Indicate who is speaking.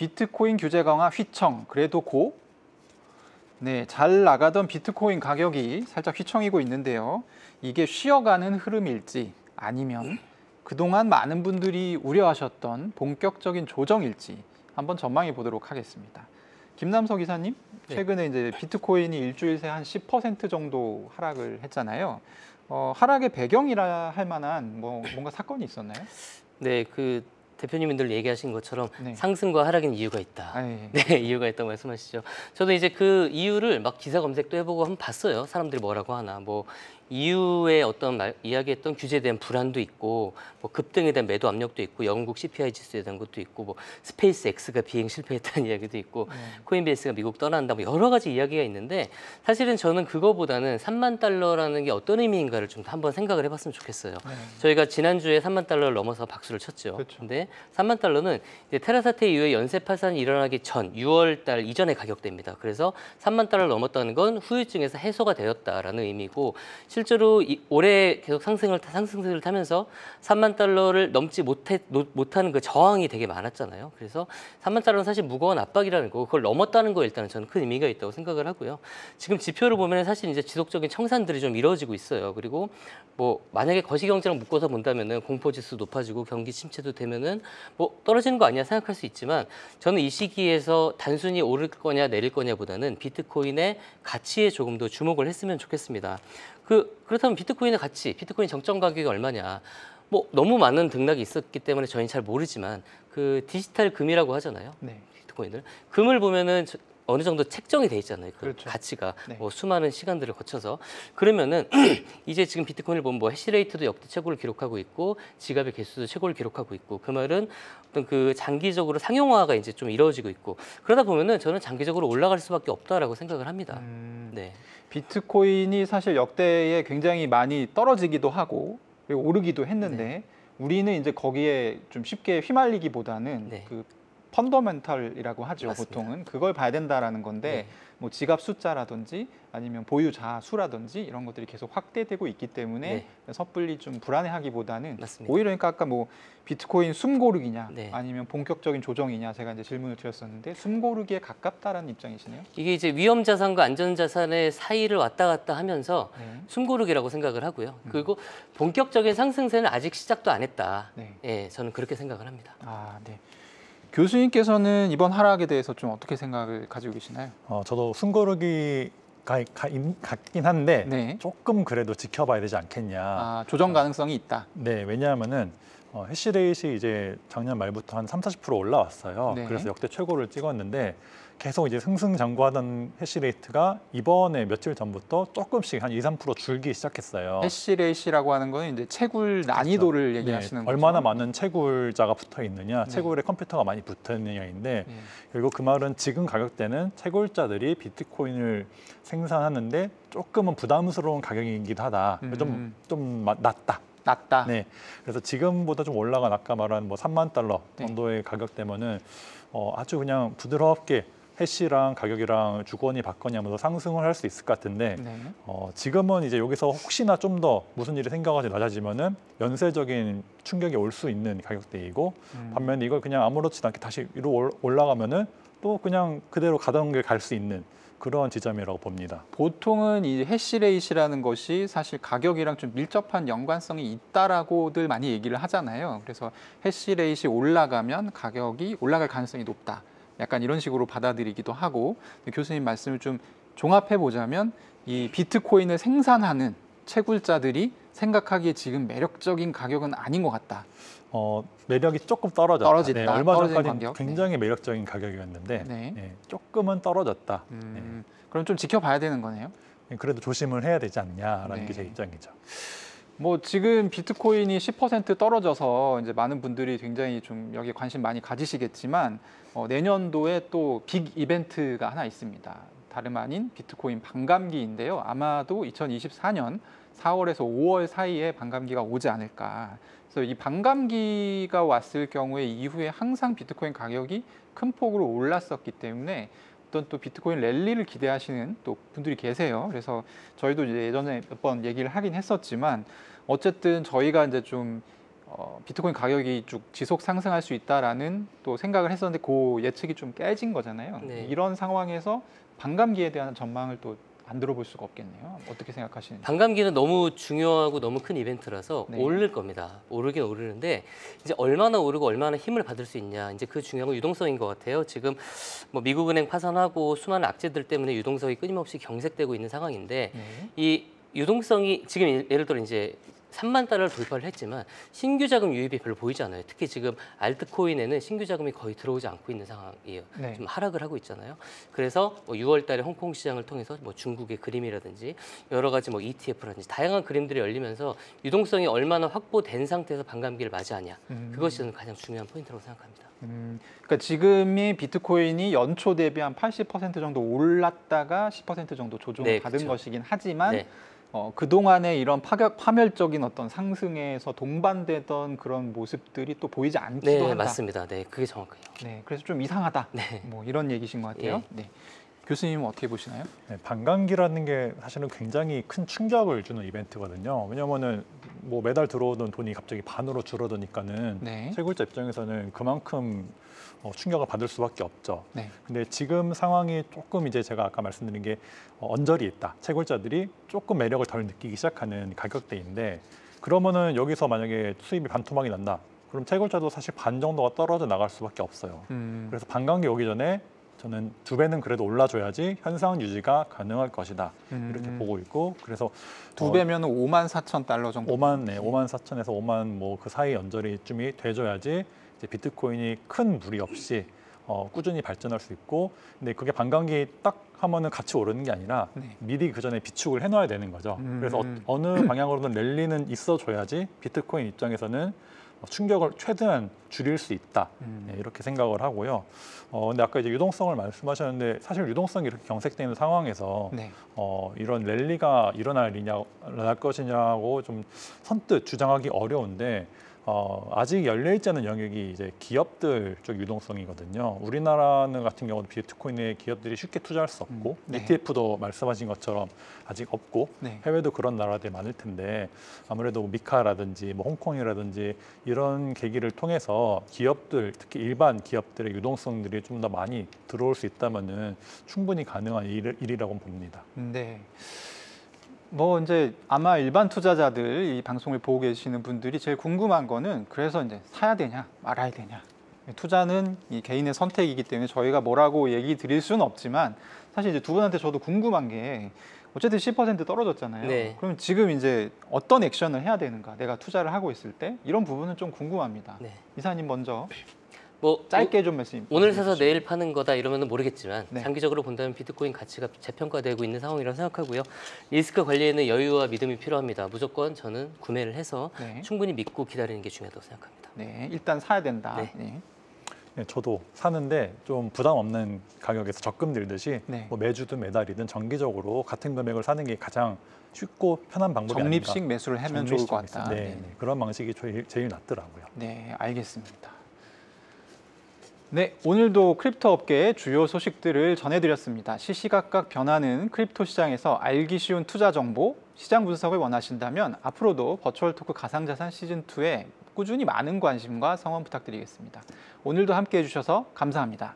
Speaker 1: 비트코인 규제 강화 휘청, 그래도 고? 네, 잘 나가던 비트코인 가격이 살짝 휘청이고 있는데요. 이게 쉬어가는 흐름일지 아니면 그동안 많은 분들이 우려하셨던 본격적인 조정일지 한번 전망해 보도록 하겠습니다. 김남석 이사님, 최근에 이제 비트코인이 일주일 새 한 10% 정도 하락을 했잖아요. 하락의 배경이라 할 만한 뭔가 사건이 있었나요?
Speaker 2: 네, 그 대표님들 얘기하신 것처럼
Speaker 1: 네.
Speaker 2: 상승과 하락엔 이유가 있다. 네, 이유가 있다고 말씀하시죠. 저도 이제 그 이유를 막 기사 검색도 해보고 한번 봤어요. 사람들이 뭐라고 하나. 뭐 이후에 어떤 이야기했던 규제에 대한 불안도 있고, 뭐 급등에 대한 매도 압력도 있고, 영국 CPI 지수에 대한 것도 있고, 뭐 스페이스 X가 비행 실패했다는 이야기도 있고, 코인베이스가 미국 떠난다, 뭐 여러 가지 이야기가 있는데 사실은 저는 그거보다는 3만 달러라는 게 어떤 의미인가를 좀 한번 생각을 해봤으면 좋겠어요. 저희가 지난주에 3만 달러를 넘어서 박수를 쳤죠.
Speaker 1: 그렇죠.
Speaker 2: 근데 3만 달러는 이제 테라 사태 이후에 연쇄 파산이 일어나기 전 6월 달 이전의 가격대입니다. 그래서 3만 달러를 넘었다는 건 후유증에서 해소가 되었다라는 의미고, 실제로 올해 계속 상승세를 타면서 3만 달러를 넘지 못하는 그 저항이 되게 많았잖아요. 그래서 3만 달러는 사실 무거운 압박이라는 거, 그걸 넘었다는 거 일단은 저는 큰 의미가 있다고 생각을 하고요. 지금 지표를 보면 사실 이제 지속적인 청산들이 좀 이루어지고 있어요. 그리고 뭐 만약에 거시경제랑 묶어서 본다면은 공포지수 높아지고 경기 침체도 되면은 뭐 떨어지는 거 아니야 생각할 수 있지만, 저는 이 시기에서 단순히 오를 거냐 내릴 거냐보다는 비트코인의 가치에 조금 더 주목을 했으면 좋겠습니다. 그렇다면 비트코인의 가치, 비트코인 정점 가격이 얼마냐? 뭐 너무 많은 등락이 있었기 때문에 저희는 잘 모르지만 그 디지털 금이라고 하잖아요.
Speaker 1: 네.
Speaker 2: 비트코인을. 금을 보면은 어느 정도 책정이 돼 있잖아요. 그
Speaker 1: 그렇죠.
Speaker 2: 가치가
Speaker 1: 네.
Speaker 2: 뭐 수많은 시간들을 거쳐서. 그러면은 이제 지금 비트코인을 보면 뭐 해시레이트도 역대 최고를 기록하고 있고 지갑의 개수도 최고를 기록하고 있고, 그 말은 어떤 그 장기적으로 상용화가 이제 좀 이루어지고 있고, 그러다 보면은 저는 장기적으로 올라갈 수밖에 없다라고 생각을 합니다. 네.
Speaker 1: 비트코인이 사실 역대에 굉장히 많이 떨어지기도 하고 그리고 오르기도 했는데 우리는 이제 거기에 좀 쉽게 휘말리기보다는 그 펀더멘털이라고 하죠.
Speaker 2: 맞습니다.
Speaker 1: 보통은 그걸 봐야 된다라는 건데 뭐 지갑 숫자라든지 아니면 보유자 수라든지 이런 것들이 계속 확대되고 있기 때문에 섣불리 좀 불안해하기보다는
Speaker 2: 맞습니다.
Speaker 1: 오히려 그러니까 아까 뭐 비트코인 숨고르기냐
Speaker 2: 네.
Speaker 1: 아니면 본격적인 조정이냐 제가 이제 질문을 드렸었는데 숨고르기에 가깝다라는 입장이시네요.
Speaker 2: 이게 이제 위험 자산과 안전 자산의 사이를 왔다 갔다 하면서 숨고르기라고 생각을 하고요. 그리고 본격적인 상승세는 아직 시작도 안 했다. 예, 저는 그렇게 생각을 합니다.
Speaker 1: 아, 네. 교수님께서는 이번 하락에 대해서 좀 어떻게 생각을 가지고 계시나요?
Speaker 3: 저도 숨고르기 같긴 한데 조금 그래도 지켜봐야 되지 않겠냐.
Speaker 1: 아, 조정 가능성이 있다.
Speaker 3: 네, 왜냐하면은 해시레이트이 이제 작년 말부터 한 30-40% 올라왔어요. 그래서 역대 최고를 찍었는데 계속 이제 승승장구하던 해시레이트가 이번에 며칠 전부터 조금씩 한 2-3% 줄기 시작했어요.
Speaker 1: 해시레이트라고 하는 거는 이제 채굴 난이도를 얘기하시는 거죠.
Speaker 3: 얼마나 많은 채굴자가 붙어 있느냐, 채굴에 컴퓨터가 많이 붙어 있느냐인데 결국 그 말은 지금 가격대는 채굴자들이 비트코인을 생산하는데 조금은 부담스러운 가격이기도 하다. 좀 낮다. 네. 그래서 지금보다 좀 올라간 아까 말한 뭐 3만 달러 정도의 가격대면은 아주 그냥 부드럽게 해시랑 가격이랑 주거니 받거니 하면서 상승을 할 수 있을 것 같은데 지금은 이제 여기서 혹시나 좀 더 무슨 일이 생겨가지고 낮아지면은 연쇄적인 충격이 올 수 있는 가격대이고 반면에 이걸 그냥 아무렇지도 않게 다시 위로 올라가면은 또 그냥 그대로 가던 길 갈 수 있는 그런 지점이라고 봅니다.
Speaker 1: 보통은 이 해시레이트라는 것이 사실 가격이랑 좀 밀접한 연관성이 있다라고들 많이 얘기를 하잖아요. 그래서 해시레이트이 올라가면 가격이 올라갈 가능성이 높다. 약간 이런 식으로 받아들이기도 하고, 교수님 말씀을 좀 종합해 보자면 이 비트코인을 생산하는 채굴자들이 생각하기에 지금 매력적인 가격은 아닌 것 같다.
Speaker 3: 매력이 조금 떨어졌다. 네, 얼마 전까지는
Speaker 1: 가격?
Speaker 3: 굉장히 매력적인 가격이었는데 조금은 떨어졌다.
Speaker 1: 그럼 좀 지켜봐야 되는 거네요.
Speaker 3: 그래도 조심을 해야 되지 않냐라는 게 제 입장이죠.
Speaker 1: 뭐 지금 비트코인이 10% 떨어져서 이제 많은 분들이 굉장히 좀 여기에 관심 많이 가지시겠지만 내년도에 또 빅 이벤트가 하나 있습니다. 다름 아닌 비트코인 반감기인데요. 아마도 2024년 4월에서 5월 사이에 반감기가 오지 않을까. 그래서 이 반감기가 왔을 경우에 이후에 항상 비트코인 가격이 큰 폭으로 올랐었기 때문에 어떤 또 비트코인 랠리를 기대하시는 또 분들이 계세요. 그래서 저희도 이제 예전에 몇 번 얘기를 하긴 했었지만 어쨌든 저희가 이제 좀 비트코인 가격이 쭉 지속 상승할 수 있다라는 또 생각을 했었는데 그 예측이 좀 깨진 거잖아요.
Speaker 2: 네.
Speaker 1: 이런 상황에서 반감기에 대한 전망을 또 안 들어볼 수가 없겠네요. 어떻게 생각하시는지.
Speaker 2: 반감기는 너무 중요하고 너무 큰 이벤트라서
Speaker 1: 네.
Speaker 2: 오를 겁니다. 오르긴 오르는데 이제 얼마나 오르고 얼마나 힘을 받을 수 있냐. 이제 그 중요한 건 유동성인 것 같아요. 지금 뭐 미국은행 파산하고 수많은 악재들 때문에 유동성이 끊임없이 경색되고 있는 상황인데
Speaker 1: 네.
Speaker 2: 이 유동성이 지금 예를 들어 이제 3만 달러를 돌파를 했지만 신규 자금 유입이 별로 보이지 않아요. 특히 지금 알트코인에는 신규 자금이 거의 들어오지 않고 있는 상황이에요.
Speaker 1: 네.
Speaker 2: 좀 하락을 하고 있잖아요. 그래서 뭐 6월 달에 홍콩 시장을 통해서 뭐 중국의 그림이라든지 여러 가지 뭐 ETF라든지 다양한 그림들이 열리면서 유동성이 얼마나 확보된 상태에서 반감기를 맞이하냐. 그것이 저는 가장 중요한 포인트라고 생각합니다.
Speaker 1: 그러니까 지금이 비트코인이 연초 대비 한 80% 정도 올랐다가 10% 정도 조정을
Speaker 2: 네,
Speaker 1: 받은
Speaker 2: 그쵸.
Speaker 1: 것이긴 하지만
Speaker 2: 네.
Speaker 1: 그동안의 이런 파멸적인 어떤 상승에서 동반되던 그런 모습들이 또 보이지 않기도
Speaker 2: 네,
Speaker 1: 한다.
Speaker 2: 맞습니다. 네, 그게 정확해요.
Speaker 1: 네, 그래서 좀 이상하다.
Speaker 2: 네.
Speaker 1: 뭐 이런 얘기신 것 같아요.
Speaker 2: 예.
Speaker 1: 네. 교수님은 어떻게 보시나요?
Speaker 3: 네, 반감기라는 게 사실은 굉장히 큰 충격을 주는 이벤트거든요. 왜냐하면은 뭐 매달 들어오던 돈이 갑자기 반으로 줄어드니까는
Speaker 1: 네.
Speaker 3: 채굴자 입장에서는 그만큼 충격을 받을 수밖에 없죠.
Speaker 1: 네.
Speaker 3: 근데 지금 상황이 조금 이제 제가 아까 말씀드린 게 언저리 있다. 채굴자들이 조금 매력을 덜 느끼기 시작하는 가격대인데 그러면은 여기서 만약에 수입이 반토막이 난다. 그럼 채굴자도 사실 반 정도가 떨어져 나갈 수밖에 없어요.
Speaker 1: 그래서
Speaker 3: 그래서 반감기 오기 전에 저는 2배는 그래도 올라줘야지 현상 유지가 가능할 것이다. 이렇게 보고 있고 그래서
Speaker 1: 2배면 54,000달러 정도.
Speaker 3: 5만 4천에서 5만 뭐 그 사이 언저리쯤이 돼줘야지 이제 비트코인이 큰 무리 없이 꾸준히 발전할 수 있고 근데 그게 반감기 딱 하면은 같이 오르는 게 아니라
Speaker 1: 네.
Speaker 3: 미리 그 전에 비축을 해놔야 되는 거죠. 그래서 어느 방향으로든 랠리는 있어줘야지 비트코인 입장에서는 충격을 최대한 줄일 수 있다. 네, 이렇게 생각을 하고요. 근데 아까 이제 유동성을 말씀하셨는데 사실 유동성이 이렇게 경색되는 상황에서
Speaker 1: 네.
Speaker 3: 이런 랠리가 일어날 것이냐고 좀 선뜻 주장하기 어려운데 아직 열려 있지 않은 영역이 이제 기업들 쪽 유동성이거든요. 우리나라는 같은 경우는 비트코인에 기업들이 쉽게 투자할 수 없고
Speaker 1: 네.
Speaker 3: ETF도 말씀하신 것처럼 아직 없고
Speaker 1: 네.
Speaker 3: 해외도 그런 나라들이 많을 텐데 아무래도 미카라든지 뭐 홍콩이라든지 이런 계기를 통해서 기업들 특히 일반 기업들의 유동성들이 좀 더 많이 들어올 수 있다면은 충분히 가능한 일이라고 봅니다.
Speaker 1: 네. 뭐 이제 아마 일반 투자자들 이 방송을 보고 계시는 분들이 제일 궁금한 거는 그래서 이제 사야 되냐 말아야 되냐. 투자는 이 개인의 선택이기 때문에 저희가 뭐라고 얘기 드릴 수는 없지만 사실 이제 두 분한테 저도 궁금한 게 어쨌든 10% 떨어졌잖아요.
Speaker 2: 네.
Speaker 1: 그럼 지금 이제 어떤 액션을 해야 되는가? 내가 투자를 하고 있을 때 이런 부분은 좀 궁금합니다.
Speaker 2: 네.
Speaker 1: 이사님 먼저
Speaker 2: 뭐
Speaker 1: 짧게 좀 말씀.
Speaker 2: 오늘 사서 내일 파는 거다 이러면 모르겠지만
Speaker 1: 네.
Speaker 2: 장기적으로 본다면 비트코인 가치가 재평가되고 있는 상황이라고 생각하고요. 리스크 관리에는 여유와 믿음이 필요합니다. 무조건 저는 구매를 해서
Speaker 1: 네.
Speaker 2: 충분히 믿고 기다리는 게 중요하다고 생각합니다.
Speaker 1: 네, 일단 사야 된다.
Speaker 2: 네.
Speaker 1: 네.
Speaker 3: 네, 저도 사는데 좀 부담 없는 가격에서 적금 들듯이
Speaker 1: 네.
Speaker 3: 뭐 매주든 매달이든 정기적으로 같은 금액을 사는 게 가장 쉽고 편한 방법이
Speaker 1: 적립식
Speaker 3: 아닌가.
Speaker 1: 매수를 하면 좋을 것 같다.
Speaker 3: 네,
Speaker 1: 네.
Speaker 3: 네, 그런 방식이 제일 낫더라고요.
Speaker 1: 네, 알겠습니다. 네, 오늘도 크립토 업계의 주요 소식들을 전해드렸습니다. 시시각각 변하는 크립토 시장에서 알기 쉬운 투자 정보, 시장 분석을 원하신다면 앞으로도 버추얼 토크 가상자산 시즌2에 꾸준히 많은 관심과 성원 부탁드리겠습니다. 오늘도 함께해 주셔서 감사합니다.